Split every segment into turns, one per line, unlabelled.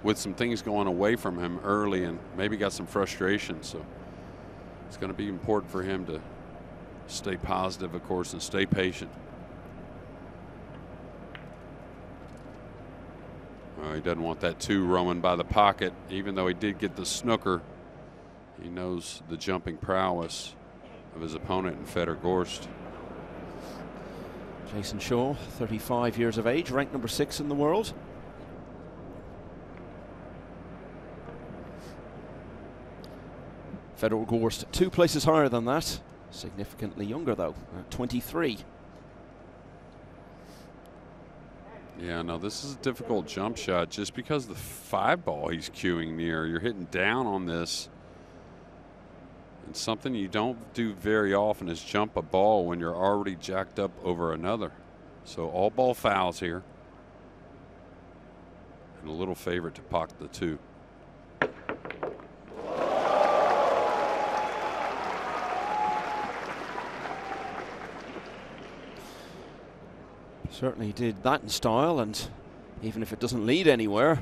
with some things going away from him early and maybe got some frustration. So it's going to be important for him to stay positive, of course, and stay patient. He doesn't want that 2 roaming by the pocket, even though he did get the snooker. He knows the jumping prowess of his opponent in Fedor Gorst.
Jayson Shaw, 35 years of age, ranked number 6 in the world. Fedor Gorst 2 places higher than that. Significantly younger though, at 23.
Yeah, no, this is a difficult jump shot just because the 5 ball he's cueing near. You're hitting down on this. And something you don't do very often is jump a ball when you're already jacked up over another. So all ball fouls here. And a little favorite to pocket the 2.
Certainly did that in style, and even if it doesn't lead anywhere,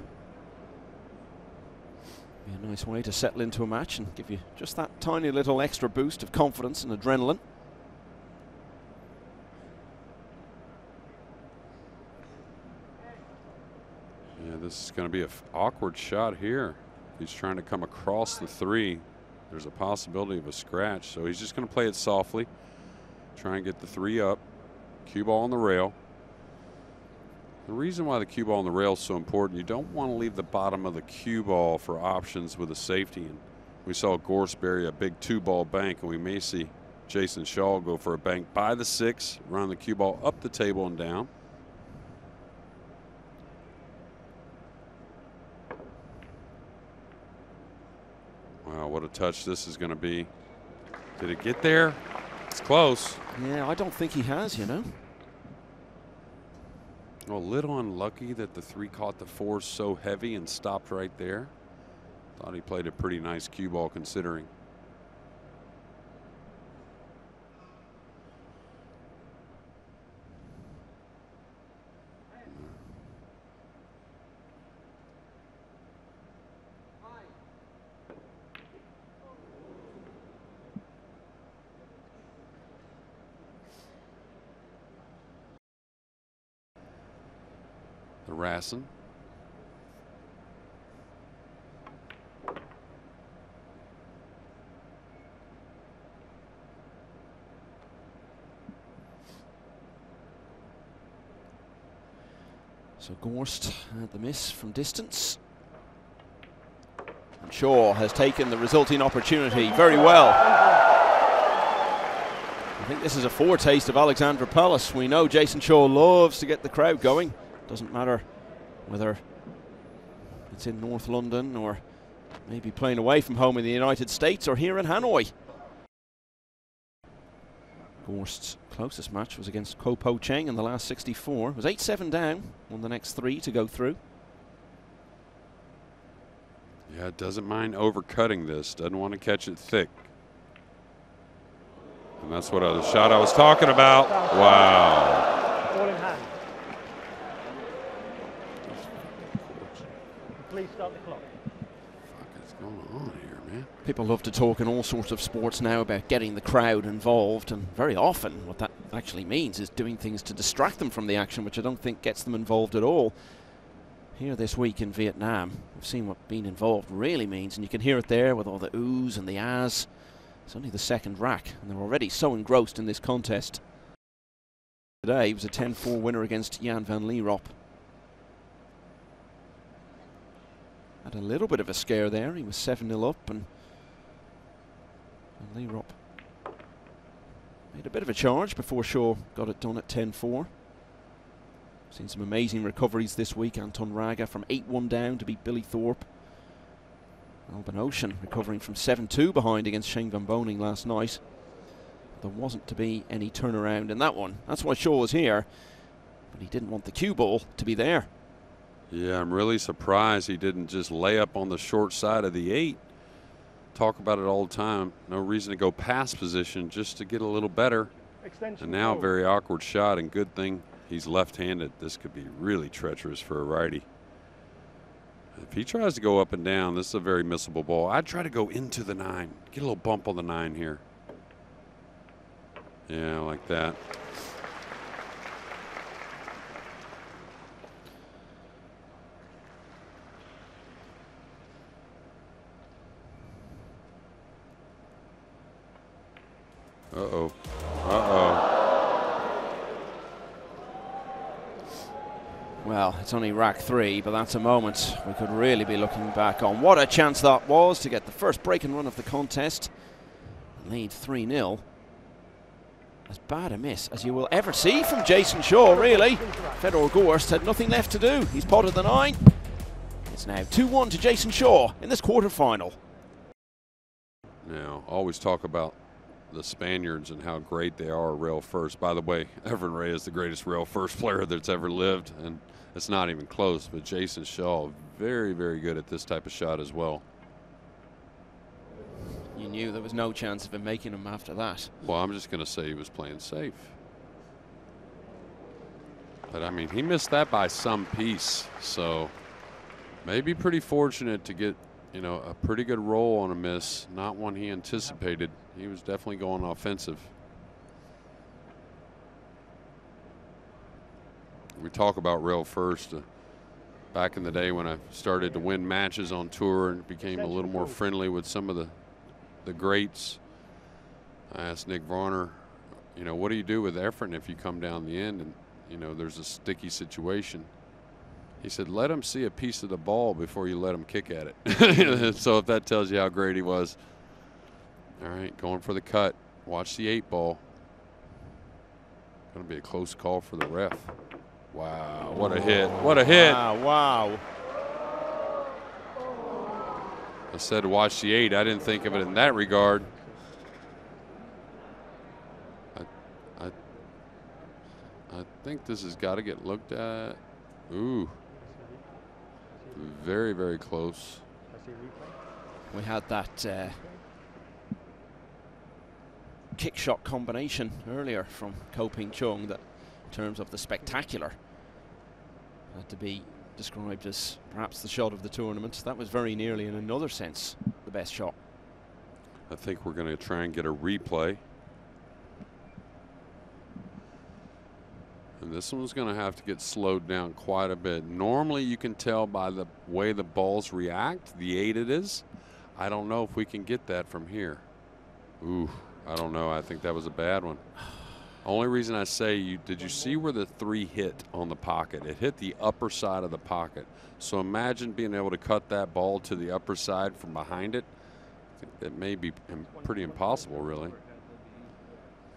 be a nice way to settle into a match and give you just that tiny little extra boost of confidence and adrenaline.
Yeah, this is going to be an awkward shot here. He's trying to come across the 3. There's a possibility of a scratch, so he's just going to play it softly, try and get the 3 up. Cue ball on the rail. The reason why the cue ball on the rail is so important, you don't want to leave the bottom of the cue ball for options with a safety. And we saw Gorst bury a big 2-ball bank, and we may see Jayson Shaw go for a bank by the 6, run the cue ball up the table and down. Wow, what a touch this is going to be. Did it get there? It's close.
Yeah, I don't think he has, you know.
Well, a little unlucky that the 3 caught the 4 so heavy and stopped right there. Thought he played a pretty nice cue ball considering. The Rassin.
So Gorst had the miss from distance. And Shaw has taken the resulting opportunity very well. I think this is a foretaste of Alexandra Palace. We know Jayson Shaw loves to get the crowd going. Doesn't matter whether it's in North London or maybe playing away from home in the United States or here in Hanoi. Gorst's closest match was against Ko Po Cheng in the last 64. It was 8-7 down, won the next 3 to go through.
Yeah, doesn't mind overcutting this, doesn't want to catch it thick. And that's what the shot I was talking about. Wow.
Ball in hand. Please start the clock.
What is going on here, man?
People love to talk in all sorts of sports now about getting the crowd involved, and very often what that actually means is doing things to distract them from the action, which I don't think gets them involved at all. Here this week in Vietnam, we've seen what being involved really means, and you can hear it there with all the oohs and the ahs. It's only the second rack, and they're already so engrossed in this contest. Today, he was a 10-4 winner against Jan van Lierop. Had a little bit of a scare there. He was 7-0 up, and Lierop made a bit of a charge before Shaw got it done at 10-4. Seen some amazing recoveries this week. Anton Raga from 8-1 down to beat Billy Thorpe. Alban Ocean recovering from 7-2 behind against Shane Van Boning last night. There wasn't to be any turnaround in that one. That's why Shaw was here, but he didn't want the cue ball to be there.
Yeah, I'm really surprised he didn't just lay up on the short side of the 8. Talk about it all the time. No reason to go past position, just to get a little better.
Extension
And now a
goal.
very awkward shot, and good thing he's left-handed. This could be really treacherous for a righty. If he tries to go up and down, this is a very missable ball. I'd try to go into the 9. Get a little bump on the 9 here. Yeah, like that. Uh-oh. Uh-oh.
Well, it's only rack 3, but that's a moment we could really be looking back on. What a chance that was to get the first break and run of the contest. Lead 3-0. As bad a miss as you will ever see from Jayson Shaw, really. Fedor Gorst had nothing left to do. He's potted the 9. It's now 2-1 to Jayson Shaw in this quarterfinal.
Now, always talk about the Spaniards and how great they are rail first. By the way, Everin Ray is the greatest rail first player that's ever lived, and it's not even close. But Jayson Shaw, very, very good at this type of shot as well.
You knew there was no chance of him making them after that.
Well, I'm just going to say he was playing safe. But, I mean, he missed that by some piece. So, maybe pretty fortunate to get, you know, a pretty good roll on a miss. Not one he anticipated. He was definitely going offensive. We talk about rail first. Back in the day when I started to win matches on tour and became a little more friendly with some of the greats, I asked Nick Varner, you know, what do you do with Efren if you come down the end and, you know, there's a sticky situation? He said, let him see a piece of the ball before you let him kick at it. So if that tells you how great he was. All right, going for the cut. Watch the 8 ball. Going to be a close call for the ref. Wow, what a hit. What a hit.
Wow.
I said watch the 8. I didn't think of it in that regard. I think this has got to get looked at. Ooh. Very, very close.
We had that kick shot combination earlier from Ko Ping Chung that, in terms of the spectacular, had to be described as perhaps the shot of the tournament. That was very nearly, in another sense, the best shot.
I think we're going to try and get a replay. And this one's going to have to get slowed down quite a bit. Normally you can tell by the way the balls react, the 8 it is. I don't know if we can get that from here. Ooh, I don't know. I think that was a bad one. Only reason I say, did you see where the 3 hit on the pocket? It hit the upper side of the pocket. So imagine being able to cut that ball to the upper side from behind it. I think that may be pretty impossible, really.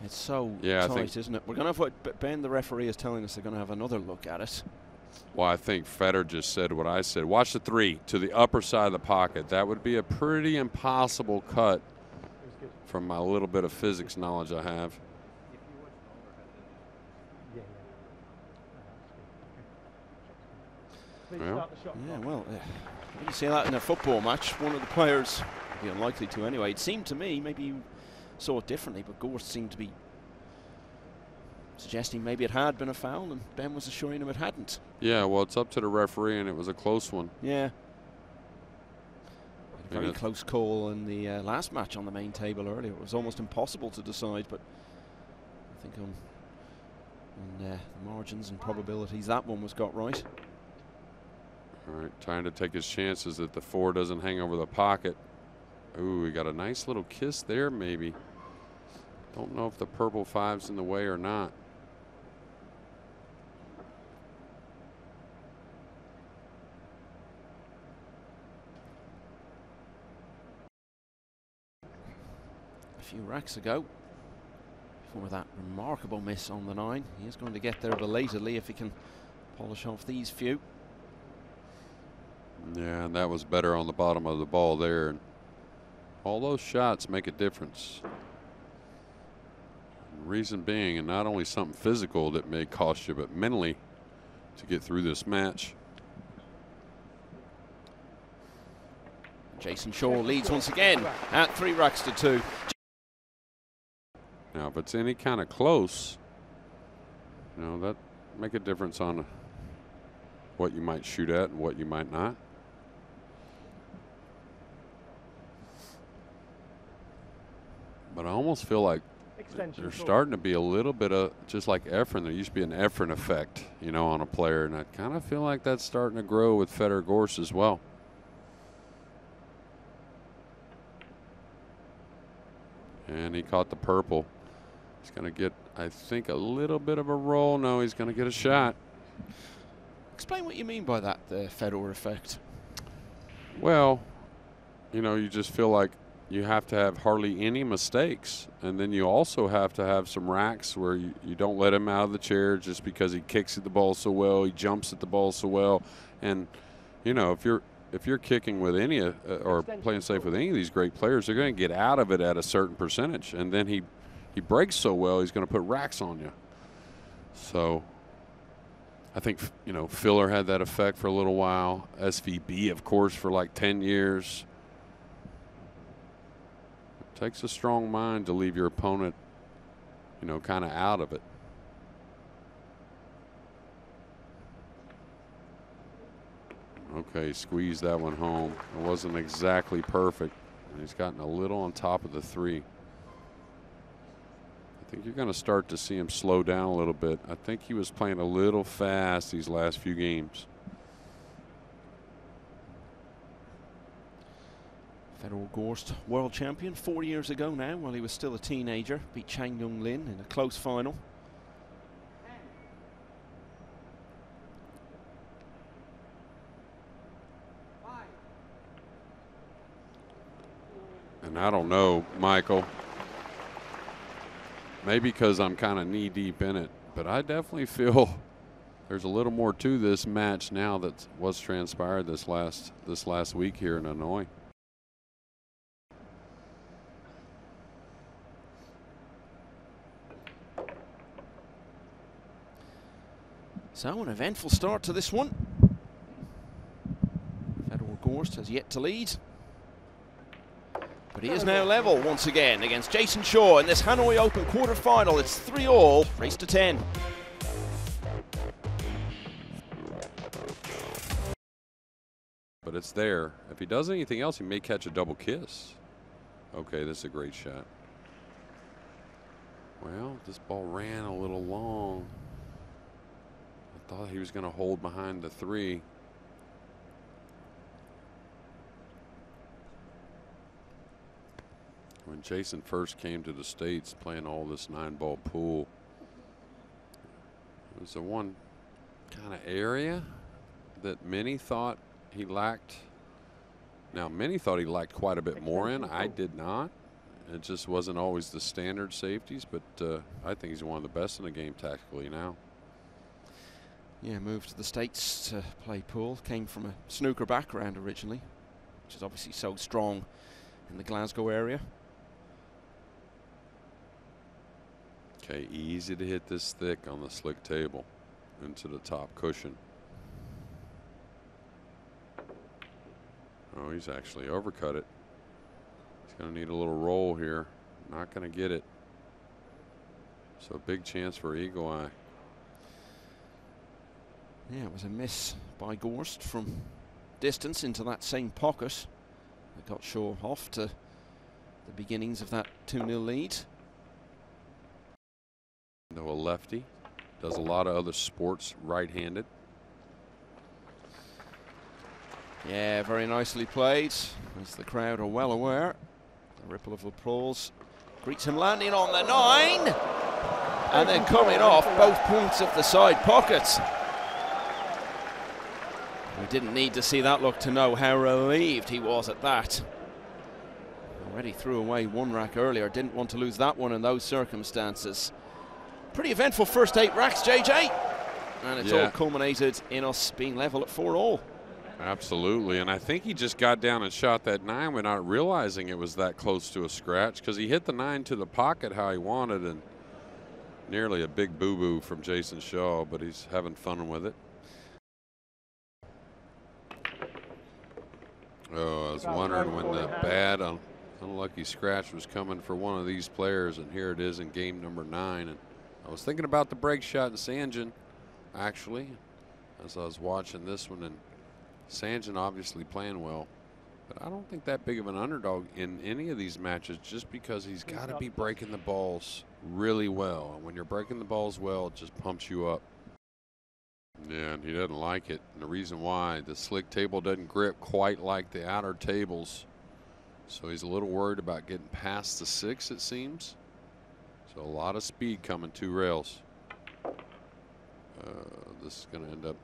It's so tight, isn't it? We're going to have, Ben, the referee, is telling us they're going to have another look at it.
Well, I think Fedor just said what I said. Watch the 3 to the upper side of the pocket. That would be a pretty impossible cut from my little bit of physics knowledge I have. Well,
yeah, well, you see that in a football match. One of the players, be unlikely to anyway. It seemed to me, maybe you saw it differently, but Gorst seemed to be suggesting maybe it had been a foul, and Ben was assuring him it hadn't.
Yeah, well, it's up to the referee, and it was a close one.
Yeah. A very close call in the last match on the main table earlier. It was almost impossible to decide, but I think on the margins and probabilities, that one was got right.
All right, trying to take his chances that the 4 doesn't hang over the pocket. Ooh, we got a nice little kiss there, maybe. Don't know if the purple 5's in the way or not.
A few racks ago, before that remarkable miss on the 9, he is going to get there belatedly if he can polish off these few.
Yeah, and that was better on the bottom of the ball there. And all those shots make a difference. Reason being, and not only something physical that may cost you, but mentally to get through this match.
Jayson Shaw leads once again at 3 racks to 2.
Now, if it's any kind of close, you know, that make a difference on what you might shoot at and what you might not. But I almost feel like there's starting to be a little bit of, just like Efren, there used to be an Efren effect, you know, on a player, and I kind of feel like that's starting to grow with Fedor Gorst as well. And he caught the purple. He's going to get, I think, a little bit of a roll. No, he's going to get a shot.
Explain what you mean by that, the Fedor effect.
Well, you know, you just feel like you have to have hardly any mistakes. And then you also have to have some racks where you don't let him out of the chair just because he kicks at the ball so well, he jumps at the ball so well. And, you know, if you're kicking with any or playing safe with any of these great players, they're going to get out of it at a certain percentage. And then he breaks so well, he's going to put racks on you. So I think, you know, Filler had that effect for a little while. SVB, of course, for like 10 years. It takes a strong mind to leave your opponent, you know, kind of out of it. Okay, squeezed that one home. It wasn't exactly perfect. He's gotten a little on top of the three. I think you're going to start to see him slow down a little bit. I think he was playing a little fast these last few games.
Fedor Gorst, world champion 4 years ago now, while he was still a teenager. Beat Chang Young Lin in a close final.
And I don't know, Michael, maybe because I'm kind of knee deep in it, but I definitely feel there's a little more to this match now that was transpired this last week here in Hanoi.
So an eventful start to this one. Fedor Gorst has yet to lead. But he is now level once again against Jayson Shaw in this Hanoi Open quarterfinal. It's 3-all, race to 10.
But it's there. If he does anything else, he may catch a double kiss. Okay, this is a great shot. Well, this ball ran a little long. I thought he was going to hold behind the three. When Jayson first came to the States playing all this 9-ball pool, it was the one kind of area that many thought he lacked. Now, many thought he lacked quite a bit more in. I did not. It just wasn't always the standard safeties, but I think he's one of the best in the game tactically now.
Yeah, moved to the States to play pool. Came from a snooker background originally, which is obviously so strong in the Glasgow area.
Okay, easy to hit this thick on the slick table into the top cushion. Oh, he's actually overcut it. He's going to need a little roll here. Not going to get it. So big chance for Eagle Eye.
Yeah, it was a miss by Gorst from distance into that same pocket. It got Shaw off to the beginnings of that 2-0 lead.
No, a lefty. Does a lot of other sports right-handed.
Yeah, very nicely played, as the crowd are well aware. The ripple of applause greets him landing on the 9. And then coming off both points of the side pockets. We didn't need to see that look to know how relieved he was at that. Already threw away one rack earlier, didn't want to lose that one in those circumstances. Pretty eventful first 8 racks, JJ. And it's all culminated in us being level at 4-all.
Absolutely, and I think he just got down and shot that 9 without realizing it was that close to a scratch, because he hit the 9 to the pocket how he wanted, and nearly a big boo-boo from Jayson Shaw, but he's having fun with it. Oh, I was wondering when the bad unlucky scratch was coming for one of these players, and here it is in game number 9. And I was thinking about the break shot in Sanjin, actually, as I was watching this one, and Sanjin obviously playing well. But I don't think that big of an underdog in any of these matches, just because he's got to be breaking the balls really well. And when you're breaking the balls well, it just pumps you up. Yeah, and he doesn't like it. And the reason why, the slick table doesn't grip quite like the outer tables. So he's a little worried about getting past the 6, it seems. So a lot of speed coming 2 rails. This is going to end up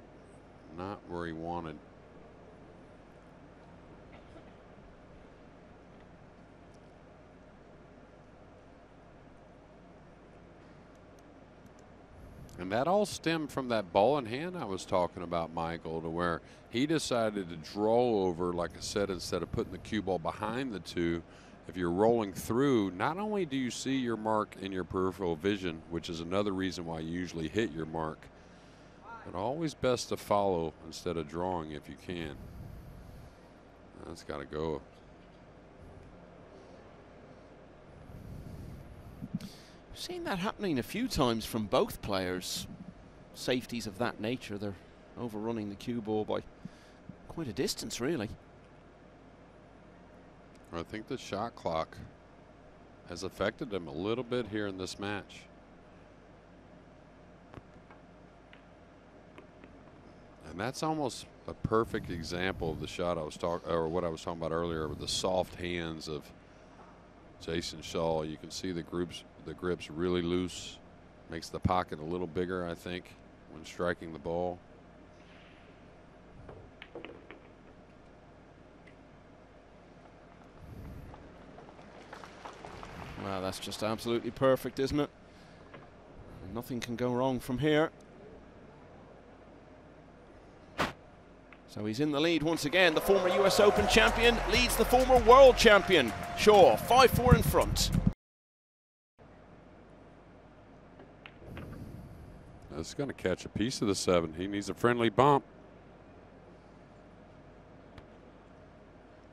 not where he wanted. And that all stemmed from that ball in hand I was talking about, Michael, to where he decided to draw over, like I said, instead of putting the cue ball behind the 2. If you're rolling through, not only do you see your mark in your peripheral vision, which is another reason why you usually hit your mark, but always best to follow instead of drawing if you can. That's got to go.
I've seen that happening a few times from both players. Safeties of that nature, they're overrunning the cue ball by quite a distance, really.
I think the shot clock has affected him a little bit here in this match. And that's almost a perfect example of the shot I was talking, or what I was talking about earlier, with the soft hands of Jayson Shaw. You can see the grips really loose. Makes the pocket a little bigger, I think, when striking the ball.
Wow, that's just absolutely perfect, isn't it? Nothing can go wrong from here. So he's in the lead once again. The former US Open champion leads the former world champion. Shaw, 5-4 in front.
That's going to catch a piece of the 7. He needs a friendly bump.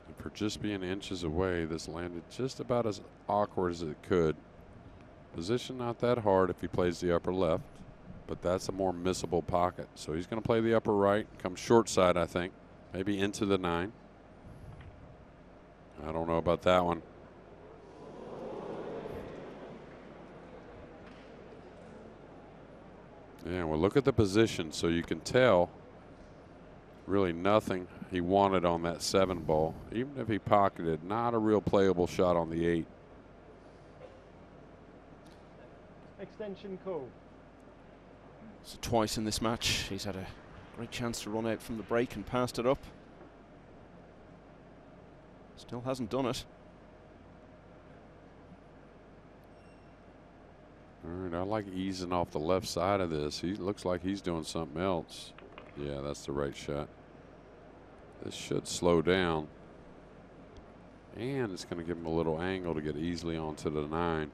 And for just being inches away, this landed just about as awkward as it could. Position not that hard if he plays the upper left, but that's a more missable pocket. So he's going to play the upper right, come short side, I think, maybe into the 9. I don't know about that one. Yeah, well, look at the position, so you can tell really nothing he wanted on that 7 ball. Even if he pocketed, not a real playable shot on the 8.
Extension call.
So twice in this match, he's had a great chance to run out from the break and passed it up. Still hasn't done it.
All right, I like easing off the left side of this. He looks like he's doing something else. Yeah, that's the right shot. This should slow down. And it's going to give him a little angle to get easily onto the 9.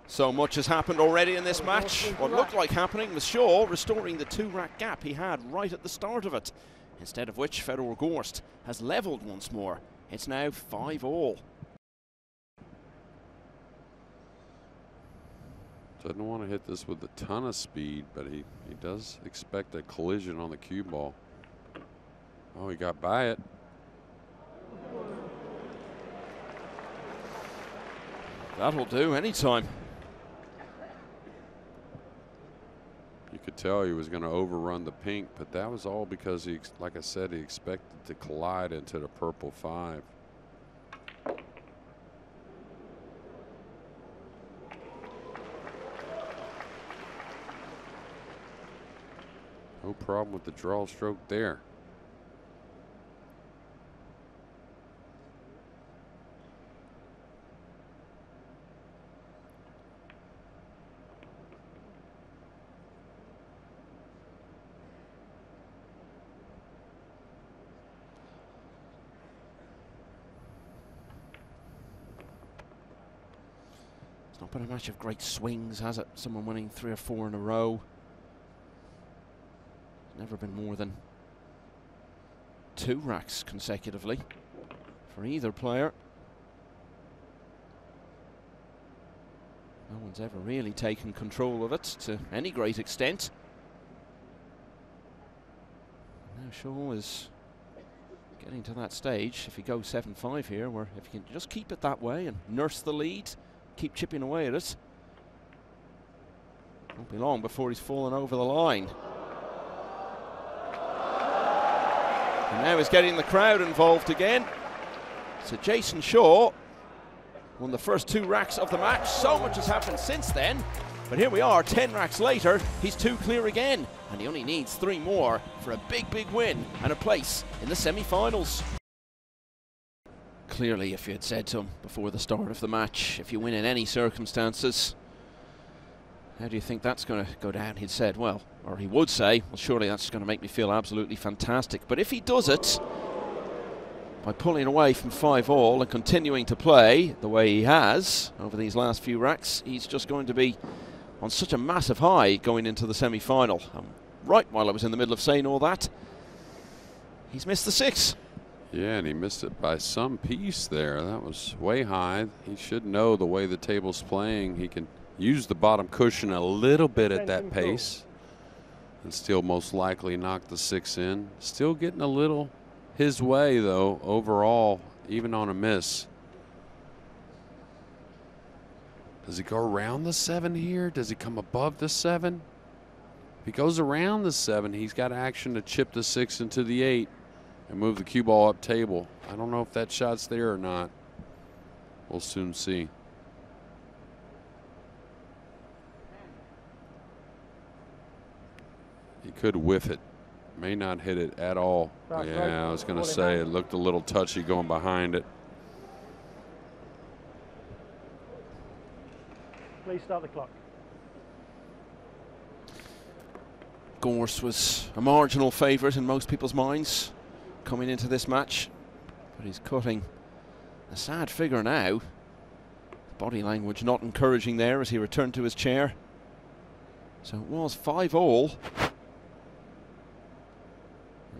So much has happened already in this match. What looked like happening was Shaw restoring the 2-rack gap he had right at the start of it. Instead of which, Fedor Gorst has levelled once more. It's now 5-all.
Doesn't want to hit this with a ton of speed, but he does expect a collision on the cue ball. Oh, he got by it.
That'll do anytime.
You could tell he was going to overrun the pink, but that was all because he, like I said, he expected to collide into the purple 5. No problem with the draw stroke there.
It's not been a match of great swings, has it? Someone winning 3 or 4 in a row. Never been more than 2 racks consecutively. for either player. No one's ever really taken control of it to any great extent. Now Shaw is getting to that stage, if he goes 7-5 here, where if he can just keep it that way and nurse the lead, keep chipping away at it, won't be long before he's fallen over the line. And now he's getting the crowd involved again. So Jayson Shaw won the first 2 racks of the match. So much has happened since then. But here we are, 10 racks later, he's 2 clear again. And he only needs 3 more for a big, big win and a place in the semi-finals. Clearly, if you had said to him before the start of the match, if you win in any circumstances, how do you think that's going to go down? He'd said, well, or he would say, well, surely that's going to make me feel absolutely fantastic. But if he does it by pulling away from 5-all and continuing to play the way he has over these last few racks, he's just going to be on such a massive high going into the semi-final. Right while I was in the middle of saying all that, he's missed the 6.
Yeah, and he missed it by some piece there. That was way high. He should know the way the table's playing. He can use the bottom cushion a little bit at that pace and still most likely knock the 6 in. Still getting a little his way, though, overall, even on a miss. Does he go around the 7 here? Does he come above the 7? If he goes around the 7, he's got action to chip the 6 into the 8 and move the cue ball up table. I don't know if that shot's there or not. We'll soon see. He could whiff it. May not hit it at all. Yeah, I was going to say it looked a little touchy going behind it.
Please start the clock.
Gorst was a marginal favourite in most people's minds coming into this match, but he's cutting a sad figure now. Body language not encouraging there as he returned to his chair. So it was 5-all. It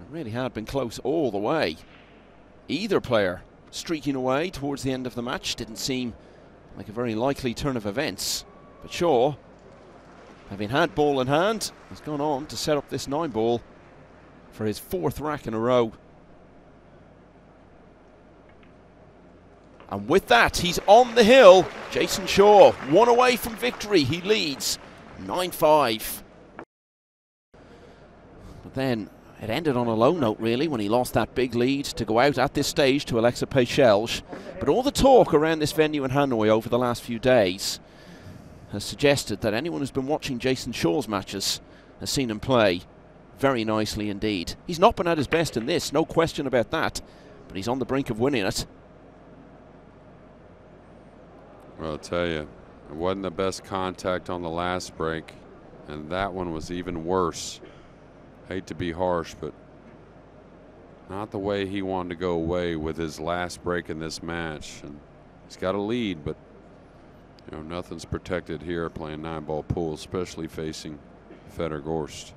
really had been close all the way. Either player streaking away towards the end of the match didn't seem like a very likely turn of events. But Shaw, having had ball in hand, has gone on to set up this 9-ball for his 4th rack in a row. And with that, he's on the hill. Jayson Shaw, 1 away from victory. He leads 9-5. But then it ended on a low note, really, when he lost that big lead to go out at this stage to Alexa Pechelge. But all the talk around this venue in Hanoi over the last few days has suggested that anyone who's been watching Jayson Shaw's matches has seen him play very nicely indeed. He's not been at his best in this, no question about that, but he's on the brink of winning it.
Well, I'll tell you, it wasn't the best contact on the last break, and that one was even worse. Hate to be harsh, but not the way he wanted to go away with his last break in this match. And he's got a lead, but you know, nothing's protected here playing 9-ball pool, especially facing Fedor Gorst.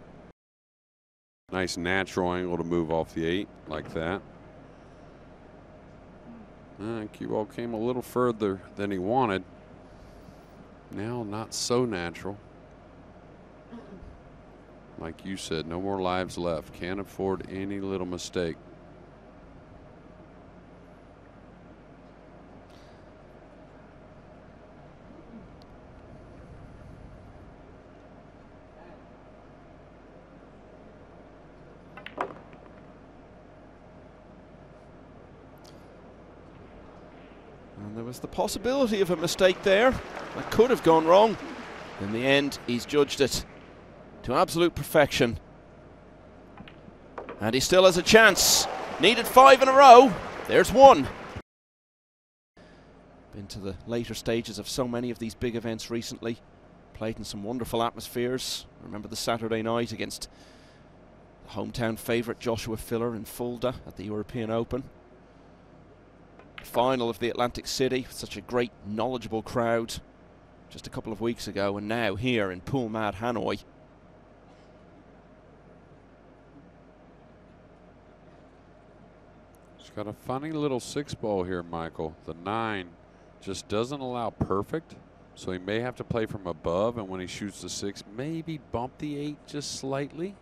Nice natural angle to move off the 8 like that. Cue ball came a little further than he wanted. Now not so natural. Like you said, no more lives left. Can't afford any little mistake.
And there was the possibility of a mistake there. That could have gone wrong. In the end, he's judged it to absolute perfection. And he still has a chance. Needed 5 in a row. There's 1. Been to the later stages of so many of these big events recently. Played in some wonderful atmospheres. Remember the Saturday night against the hometown favourite Joshua Filler in Fulda at the European Open. Final of the Atlantic City. Such a great, knowledgeable crowd just a couple of weeks ago. And now here in Pool Mad Hanoi.
He's got a funny little 6-ball here, Michael. The 9 just doesn't allow perfect, so he may have to play from above, and when he shoots the 6, maybe bump the 8 just slightly.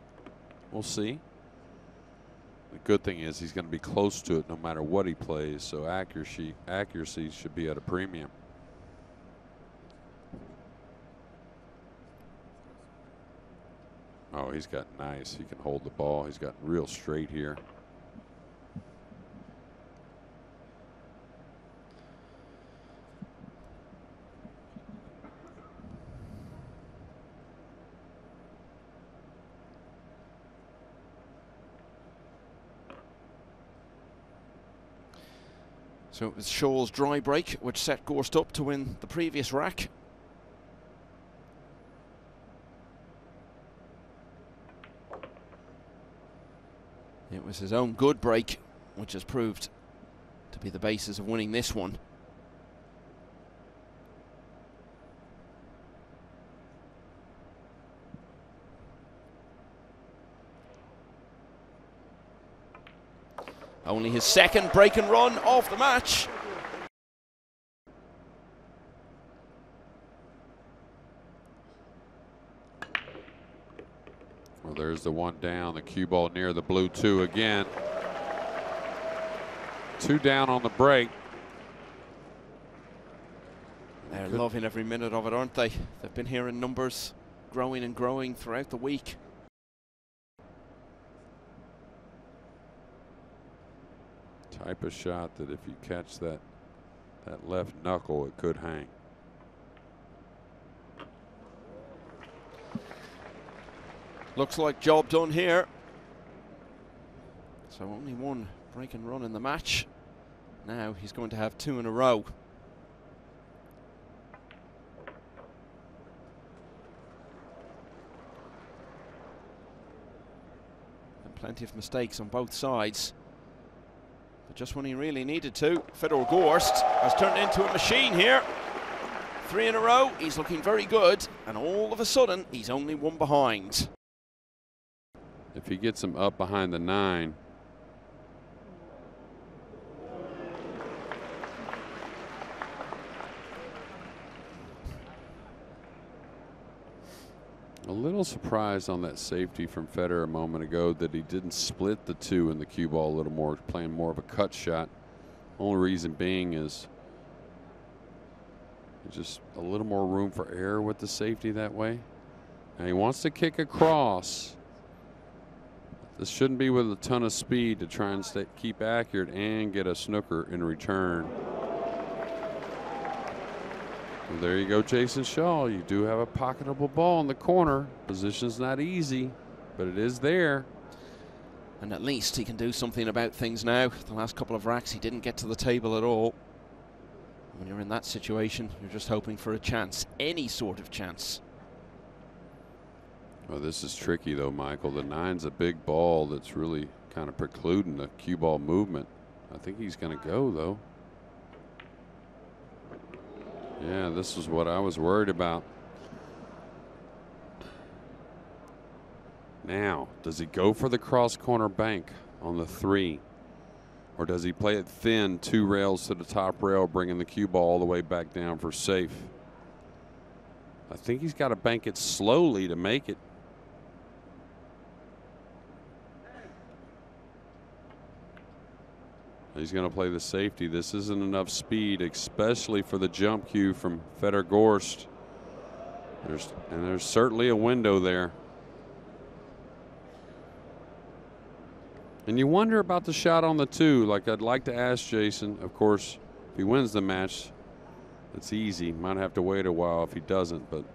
We'll see. The good thing is he's going to be close to it no matter what he plays, so accuracy should be at a premium. Oh, he's got nice. He can hold the ball. He's got real straight here.
So it was Shaw's dry break which set Gorst up to win the previous rack. It was his own good break which has proved to be the basis of winning this one. Only his second break and run of the match.
Well, there's the one down, the cue ball near the blue 2 again. 2 down on the break.
They're loving every minute of it, aren't they? They've been hearing numbers growing and growing throughout the week.
Type of shot that if you catch that left knuckle, it could hang.
Looks like job done here. So only one break and run in the match. Now he's going to have 2 in a row. And plenty of mistakes on both sides. But just when he really needed to, Fedor Gorst has turned into a machine here. 3 in a row, he's looking very good, and all of a sudden, he's only 1 behind.
If he gets him up behind the 9, a little surprised on that safety from Fedor a moment ago that he didn't split the 2 in the cue ball a little more, playing more of a cut shot. Only reason being is just a little more room for error with the safety that way. Now he wants to kick across. This shouldn't be with a ton of speed to try and keep accurate and get a snooker in return. Well, there you go, Jayson Shaw. You do have a pocketable ball in the corner. Position's not easy, but it is there.
And at least he can do something about things now. The last couple of racks, he didn't get to the table at all. When you're in that situation, you're just hoping for a chance, any sort of chance.
Well, this is tricky, though, Michael. The 9's a big ball that's really kind of precluding the cue ball movement. I think he's going to go, though. Yeah, this is what I was worried about. Now, does he go for the cross corner bank on the 3? Or does he play it thin, 2 rails to the top rail, bringing the cue ball all the way back down for safe? I think he's got to bank it slowly to make it. He's going to play the safety. This isn't enough speed, especially for the jump cue from Fedor Gorst. There's certainly a window there. And you wonder about the shot on the 2. Like, I'd like to ask Jayson, of course, if he wins the match, it's easy. Might have to wait a while if he doesn't. But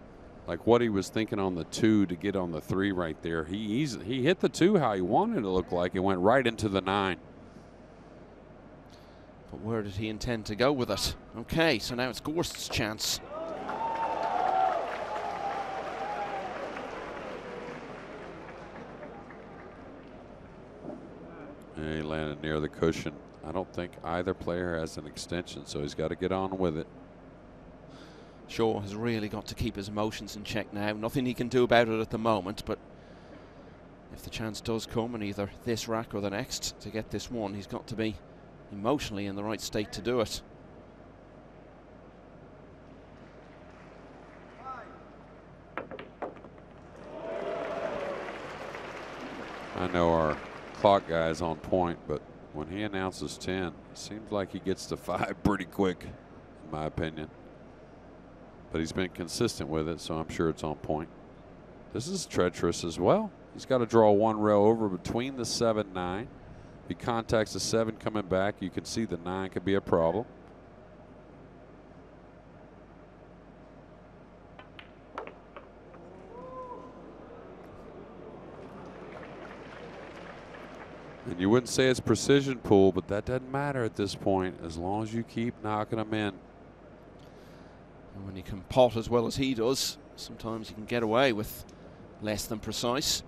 like what he was thinking on the 2 to get on the 3 right there. He hit the 2 how he wanted it to look like. It went right into the 9.
But where did he intend to go with it? Okay, so now it's Gorst's chance.
Yeah, he landed near the cushion. I don't think either player has an extension, so he's got to get on with it.
Shaw has really got to keep his emotions in check now. Nothing he can do about it at the moment, but if the chance does come in either this rack or the next to get this one, he's got to be emotionally in the right state to do it.
I know our clock guy is on point, but when he announces 10, it seems like he gets to 5 pretty quick, in my opinion. But he's been consistent with it, so I'm sure it's on point. This is treacherous as well. He's got to draw 1 rail over between the 7-9. If he contacts the 7 coming back, you can see the 9 could be a problem. And you wouldn't say it's precision pool, but that doesn't matter at this point as long as you keep knocking them in.
And when you can pot as well as he does, sometimes you can get away with less than precise.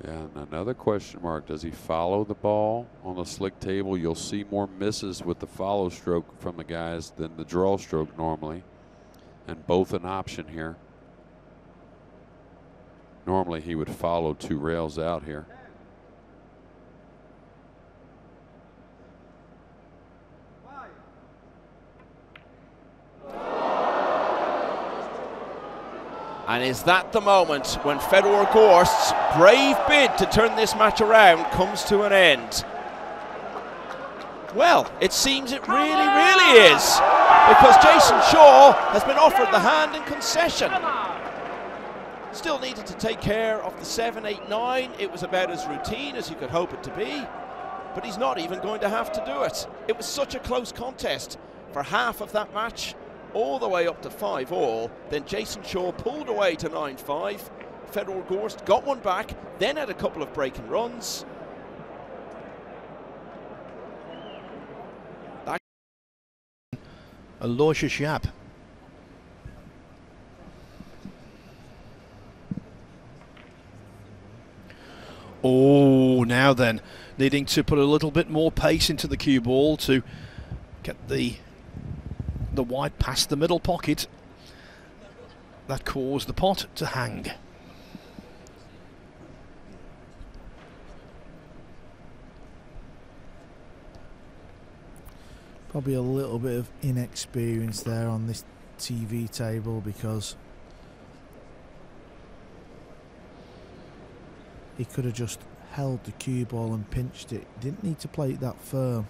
Yeah, and another question mark, does he follow the ball on the slick table? You'll see more misses with the follow stroke from the guys than the draw stroke normally, and both an option here. Normally he would follow 2 rails out here.
And is that the moment when Fedor Gorst's brave bid to turn this match around comes to an end? Well, it seems it really, really is, because Jayson Shaw has been offered the hand in concession. Still needed to take care of the 7, 8, 9. It was about as routine as you could hope it to be, but he's not even going to have to do it. It was such a close contest for half of that match, all the way up to 5-all. Then Jayson Shaw pulled away to 9-5. Fedor Gorst got one back, then had a couple of breaking runs.
Aloysius Shap. Oh, now then, needing to put a little bit more pace into the cue ball to get the white past the middle pocket. That caused the pot to hang.
Probably a little bit of inexperience there on this TV table, because he could have just held the cue ball and pinched it. Didn't need to play it that firm.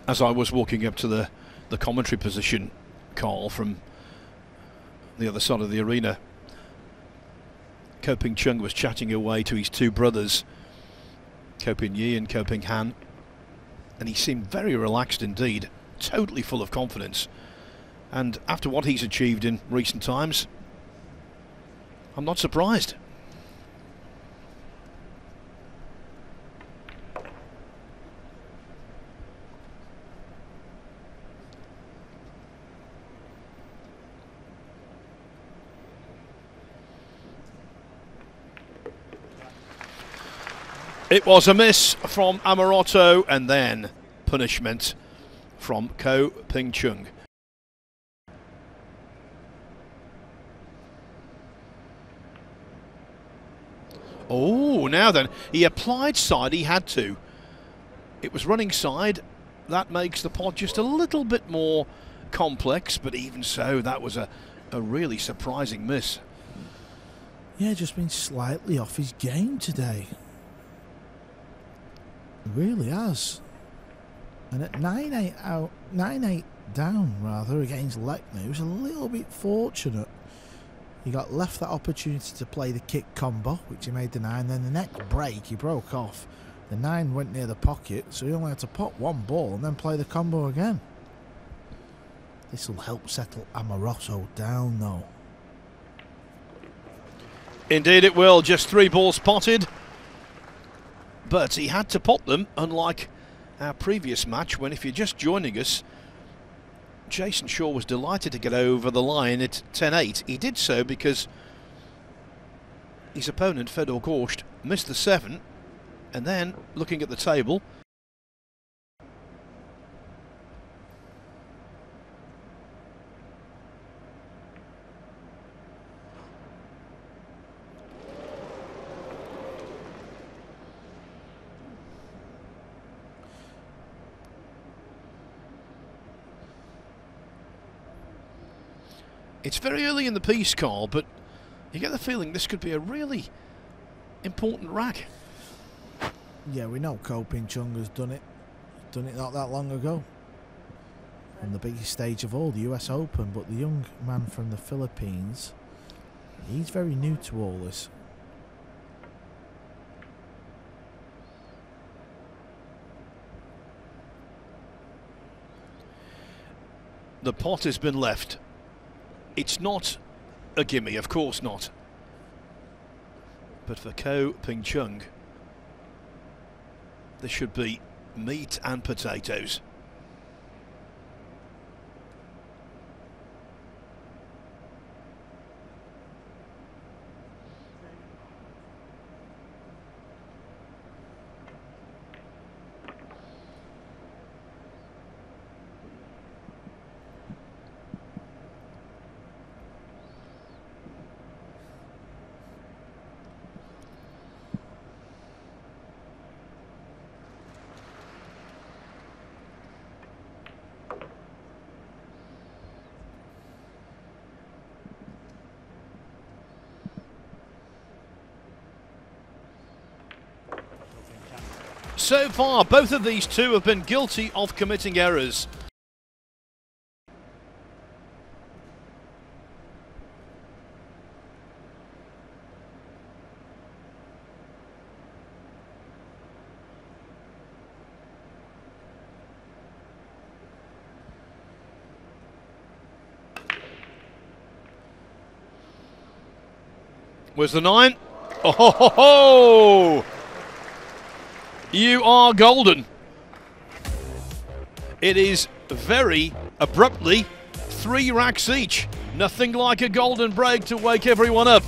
As I was walking up to the commentary position, Carl, from the other side of the arena, Ko Ping Chung was chatting away to his 2 brothers, Ko Ping Yi and Ko Ping Han, and he seemed very relaxed indeed, totally full of confidence. And after what he's achieved in recent times, I'm not surprised. It was a miss from Amoroto, and then punishment from Ko Ping Chung. Oh, now then, he applied side, he had to. It was running side. That makes the pot just a little bit more complex, but even so, that was a really surprising miss.
Yeah, just been slightly off his game today. Really has. And at 9-8 out, 9-8 down rather against Lechner, he was a little bit fortunate. He got left that opportunity to play the kick combo, which he made the 9. Then the next break he broke off. The 9 went near the pocket, so he only had to pot 1 ball and then play the combo again. This will help settle Amoroto down, though.
Indeed it will. Just 3 balls potted. But he had to pot them, unlike our previous match, when, if you're just joining us, Jayson Shaw was delighted to get over the line at 10-8. He did so because his opponent, Fedor Gorst, missed the 7, and then, looking at the table, it's very early in the piece, Carl, but you get the feeling this could be a really important rack.
Yeah, we know Ko Ping Chung has done it not that long ago. On the biggest stage of all, the US Open, but the young man from the Philippines, he's very new to all this.
The pot has been left. It's not a gimme, of course not. But for Ko Ping Chung, this should be meat and potatoes. So far, both of these two have been guilty of committing errors. Where's the 9? Oh ho ho ho! You are golden. It is very abruptly 3 racks each. Nothing like a golden break to wake everyone up.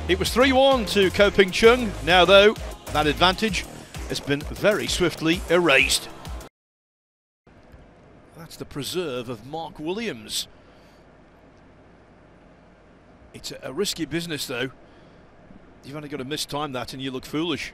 It was 3-1 to Ko Ping Chung. Now, though, that advantage has been very swiftly erased. That's the preserve of Mark Williams. It's a risky business, though. You've only got to mistime that and you look foolish.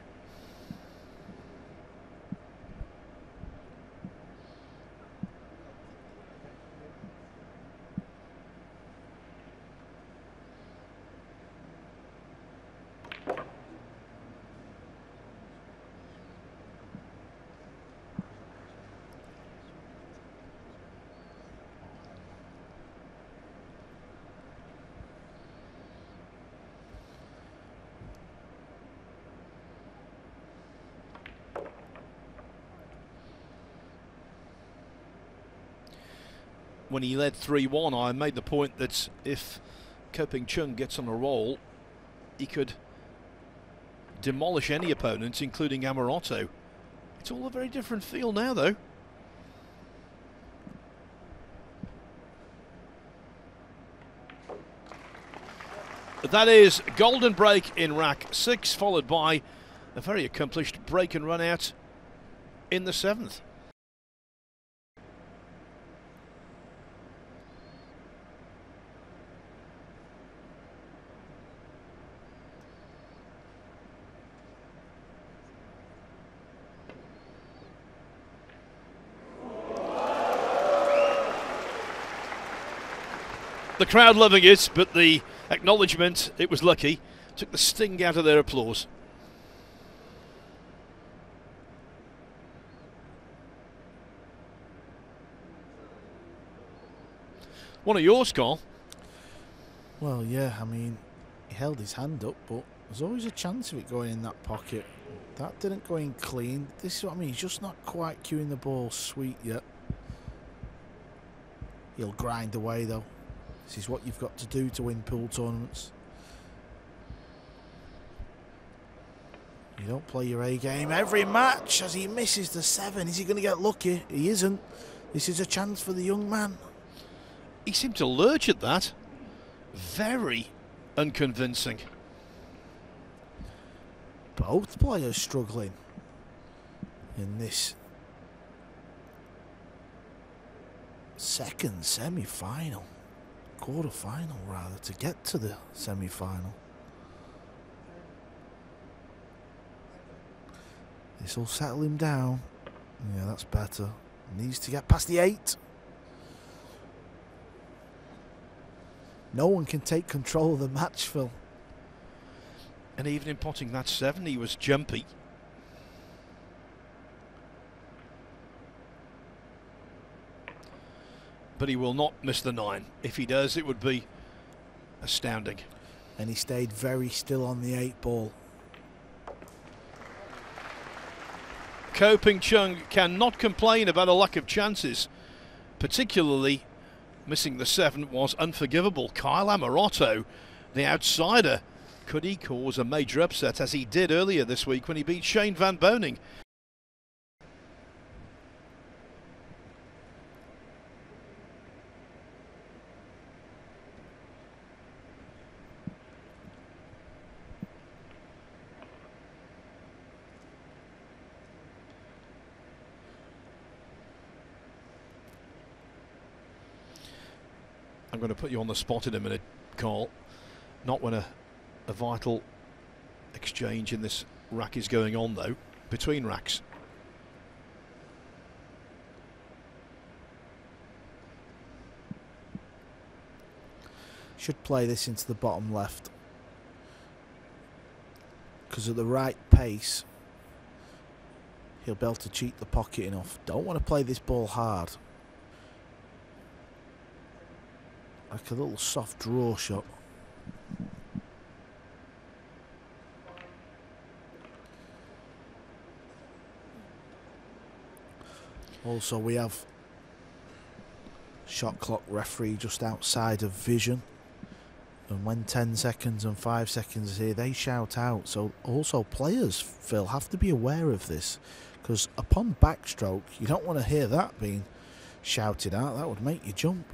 When he led 3-1, I made the point that if Ko Ping Chung gets on a roll, he could demolish any opponent, including Amoroto. It's all a very different feel now, though. That is golden break in rack 6, followed by a very accomplished break and run out in the 7th. The crowd loving it, but the acknowledgement, it was lucky, took the sting out of their applause. One of yours, Carl.
Well, yeah, I mean, he held his hand up, but there's always a chance of it going in that pocket. That didn't go in clean. This is what I mean, he's just not quite cueing the ball sweet yet. He'll grind away though. This is what you've got to do to win pool tournaments. You don't play your A game every match. As he misses the 7, is he going to get lucky? He isn't. This is a chance for the young man.
He seemed to lurch at that. Very unconvincing.
Both players struggling in this second semi-final, quarter-final rather, to get to the semi-final. This will settle him down. Yeah, that's better. Needs to get past the 8. No one can take control of the match, Phil.
And even in potting that 7, he was jumpy. But he will not miss the 9. If he does, it would be astounding.
And he stayed very still on the 8 ball.
Ko Ping-chung cannot complain about a lack of chances. Particularly missing the 7 was unforgivable. Kyle Amoroto, the outsider, could he cause a major upset as he did earlier this week when he beat Shane Van Boening? I'm going to put you on the spot in a minute, Carl. Not when a vital exchange in this rack is going on, though, between racks.
Should play this into the bottom left, because at the right pace he'll be able to cheat the pocket enough. Don't want to play this ball hard, like a little soft draw shot. Also, we have shot clock referee just outside of vision, and when 10 seconds and 5 seconds is here, they shout out. So also players, Phil, have to be aware of this, because upon backstroke you don't want to hear that being shouted out. That would make you jump.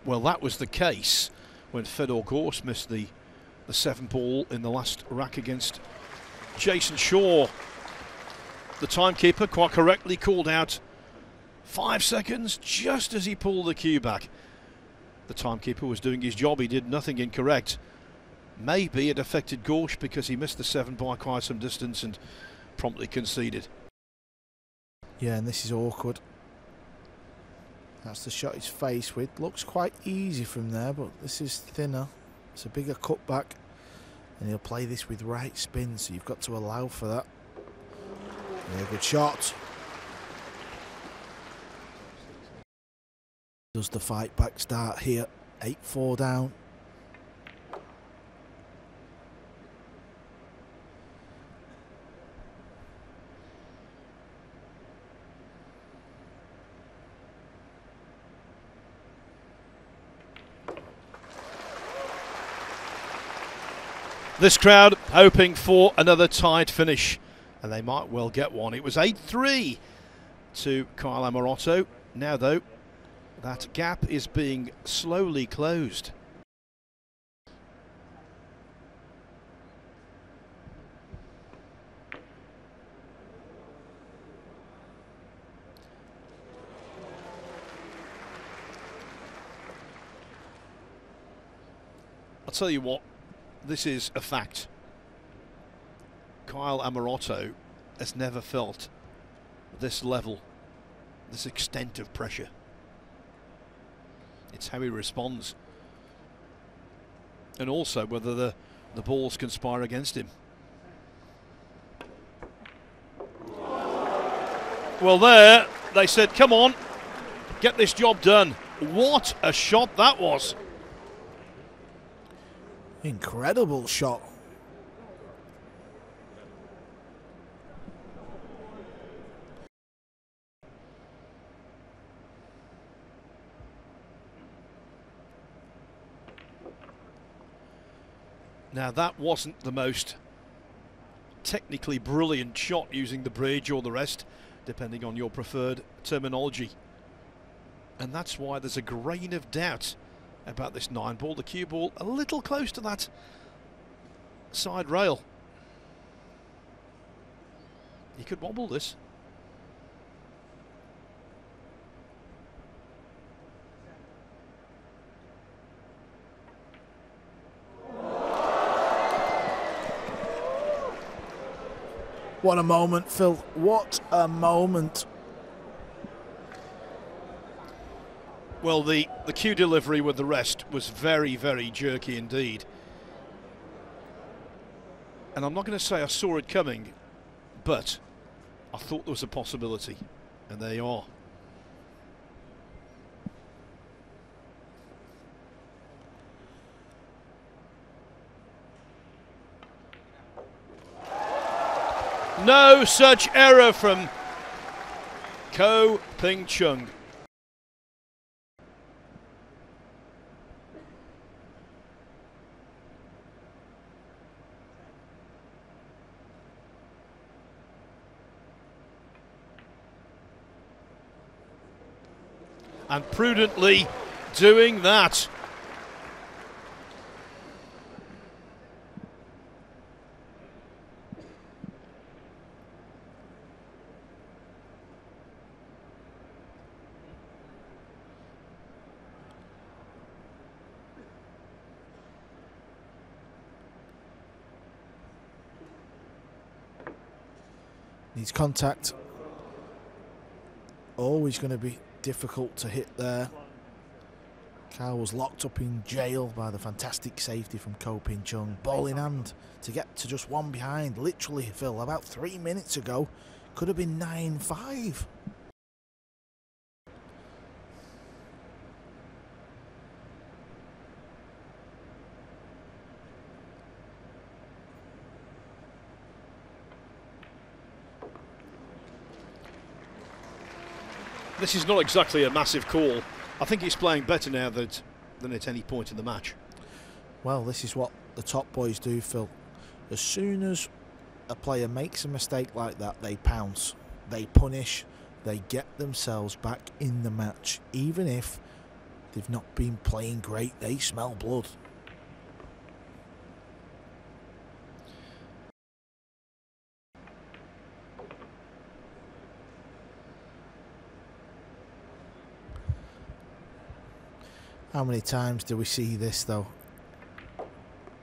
Well, that was the case when Fedor Gorst missed the 7 ball in the last rack against Jayson Shaw. The timekeeper quite correctly called out 5 seconds just as he pulled the cue back. The timekeeper was doing his job. He did nothing incorrect. Maybe it affected Gorst because he missed the 7 by quite some distance and promptly conceded.
Yeah, and this is awkward. That's the shot he's faced with. Looks quite easy from there, but this is thinner. It's a bigger cutback, and he'll play this with right spin, so you've got to allow for that. Yeah, good shot. Does the fight back start here? 8-4 down.
This crowd hoping for another tied finish, and they might well get one. It was 8-3 to Kyle Amoroto. Now, though, that gap is being slowly closed. I'll tell you what, this is a fact. Kyle Amoroto has never felt this level, this extent of pressure. It's how he responds, and also whether the balls conspire against him. Well, there they said, come on, get this job done. What a shot that was.
Incredible shot.
Now that wasn't the most technically brilliant shot using the bridge or the rest, depending on your preferred terminology. And that's why there's a grain of doubt about this 9-ball. The cue ball a little close to that side rail. He could wobble this.
What a moment, Phil. What a moment.
Well, the cue delivery with the rest was very, very jerky indeed. And I'm not going to say I saw it coming, but I thought there was a possibility. And there you are. No such error from Ko Ping Chung. And prudently doing that.
Needs contact. Always going to be difficult to hit there. Kyle was locked up in jail by the fantastic safety from Ko Ping Chung. Ball in hand to get to just one behind. Literally, Phil, about 3 minutes ago, could have been 9-5.
This is not exactly a massive call. I think he's playing better now than at any point in the match.
Well, this is what the top boys do, Phil. As soon as a player makes a mistake like that, they pounce, they punish, they get themselves back in the match. Even if they've not been playing great, they smell blood. How many times do we see this, though?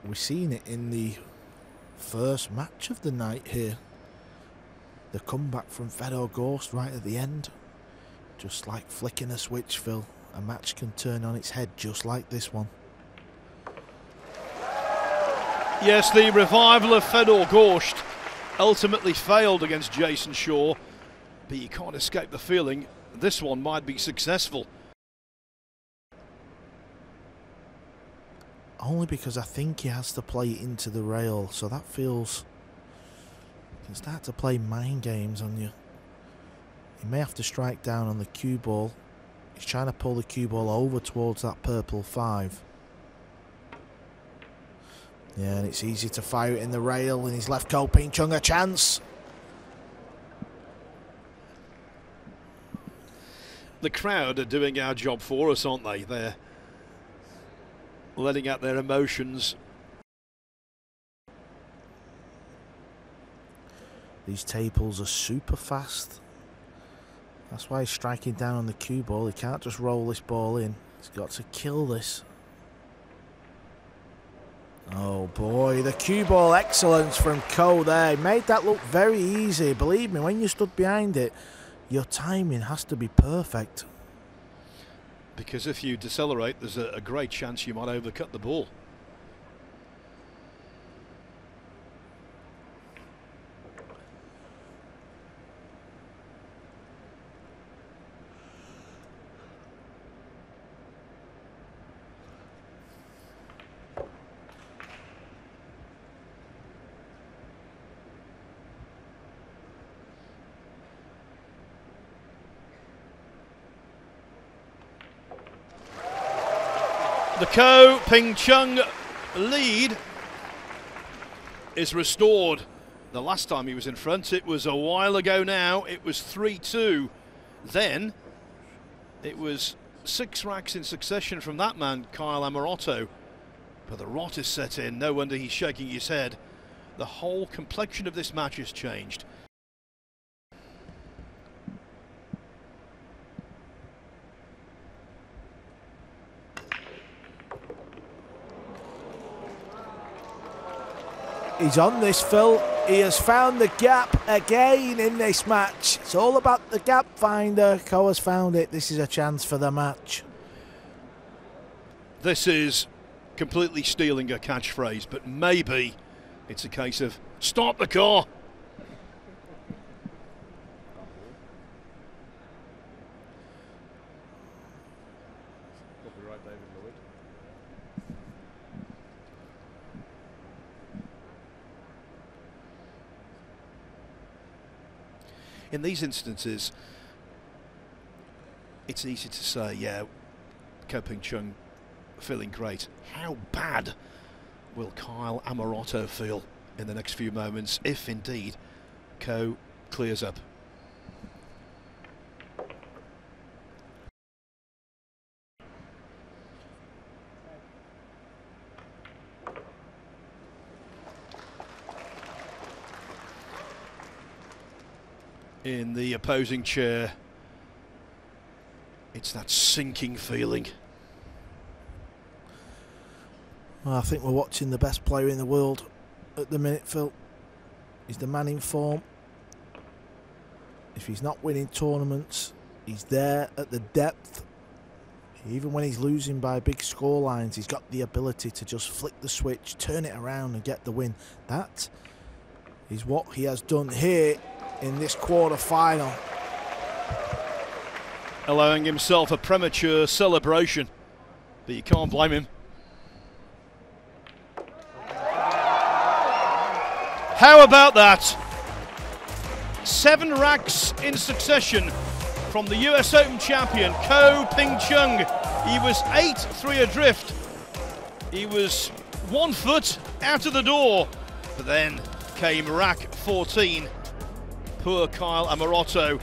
We've seen it in the first match of the night here. The comeback from Fedor Gorst right at the end. Just like flicking a switch, Phil. A match can turn on its head just like this one.
Yes, the revival of Fedor Gorst ultimately failed against Jayson Shaw, but you can't escape the feeling this one might be successful.
Only because I think he has to play it into the rail, so that feels... He can start to play mind games on you. He may have to strike down on the cue ball. He's trying to pull the cue ball over towards that purple 5. Yeah, and it's easy to fire it in the rail, and he's left Ko Ping Chung a chance.
The crowd are doing our job for us, aren't they? They're letting out their emotions.
These tables are super fast. That's why he's striking down on the cue ball. He can't just roll this ball in. He's got to kill this. Oh boy, the cue ball excellence from Ko there. He made that look very easy. Believe me, when you stood behind it, your timing has to be perfect.
Because if you decelerate, there's a great chance you might overcut the ball. The Ko Ping Chung lead is restored. The last time he was in front, it was a while ago now. It was 3-2. Then it was 6 racks in succession from that man, Kyle Amoroto. But the rot is set in. No wonder he's shaking his head. The whole complexion of this match has changed.
He's on this, Phil. He has found the gap again in this match. It's all about the gap finder. Ko has found it. This is a chance for the match.
This is completely stealing a catchphrase, but maybe it's a case of stop the car. In these instances, it's easy to say, yeah, Ko Ping-chung feeling great. How bad will Kyle Amoroto feel in the next few moments if indeed Ko clears up? In the opposing chair, it's that sinking feeling.
Well, I think we're watching the best player in the world at the minute, Phil. He's the man in form. If he's not winning tournaments, he's there at the depth. Even when he's losing by big score lines, he's got the ability to just flick the switch, turn it around and get the win. That is what he has done here in this quarter-final.
Allowing himself a premature celebration, but you can't blame him. How about that? 7 racks in succession from the US Open champion, Ko Ping-chung. He was 8-3 adrift. He was 1 foot out of the door, but then came rack 14. Poor Kyle Amoroto